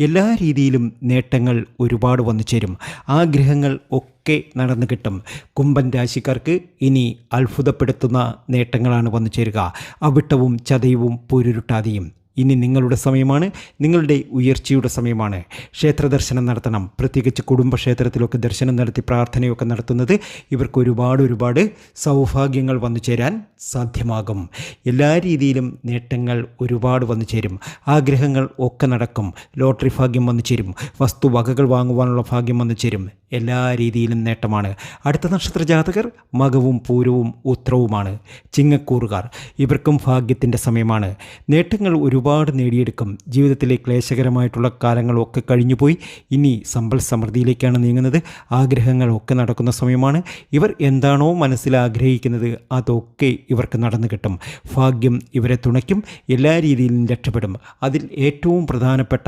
എല്ലാ രീതിയിലും നേട്ടങ്ങൾ ഒരുപാട് വന്നു ചേരും. ആഗ്രഹങ്ങൾ ഒക്കെ നടന്നു കിട്ടും. കുംഭൻ രാശിക്കാർക്ക് ഇനി അത്ഭുതപ്പെടുത്തുന്ന നേട്ടങ്ങളാണ് വന്നു ചേരുക. അവിട്ടവും ചതയവും പൊരുരുട്ടാതെയും. ഇനി നിങ്ങളുടെ സമയമാണ്, നിങ്ങളുടെ ഉയർച്ചയുടെ സമയമാണ്. ക്ഷേത്ര ദർശനം നടത്തണം. പ്രത്യേകിച്ച് കുടുംബക്ഷേത്രത്തിലൊക്കെ ദർശനം നടത്തി പ്രാർത്ഥനയൊക്കെ നടത്തുന്നത് ഇവർക്ക് ഒരുപാട് സൗഭാഗ്യങ്ങൾ വന്നു ചേരാൻ സാധ്യമാകും. എല്ലാ രീതിയിലും നേട്ടങ്ങൾ ഒരുപാട് വന്നു ചേരും. ആഗ്രഹങ്ങൾ ഒക്കെ നടക്കും. ലോട്ടറി ഭാഗ്യം വന്നു ചേരും. വസ്തുവകകൾ വാങ്ങുവാനുള്ള ഭാഗ്യം വന്നു ചേരും. എല്ലാ രീതിയിലും നേട്ടമാണ്. അടുത്ത നക്ഷത്ര ജാതകർ മകവും പൂരവും ഉത്രവുമാണ്. ചിങ്ങക്കൂറുകാർ, ഇവർക്കും ഭാഗ്യത്തിൻ്റെ സമയമാണ്. നേട്ടങ്ങൾ ഒരുപാട് നേടിയെടുക്കും. ജീവിതത്തിലെ ക്ലേശകരമായിട്ടുള്ള കാലങ്ങളൊക്കെ കഴിഞ്ഞുപോയി. ഇനി സമ്പൽ സമൃദ്ധിയിലേക്കാണ് നീങ്ങുന്നത്. ആഗ്രഹങ്ങളൊക്കെ നടക്കുന്ന സമയമാണ്. ഇവർ എന്താണോ മനസ്സിൽ ആഗ്രഹിക്കുന്നത് അതൊക്കെ ഇവർക്ക് നടന്നു കിട്ടും. ഭാഗ്യം ഇവരെ തുണയ്ക്കും. എല്ലാ രീതിയിലും രക്ഷപ്പെടും. അതിൽ ഏറ്റവും പ്രധാനപ്പെട്ട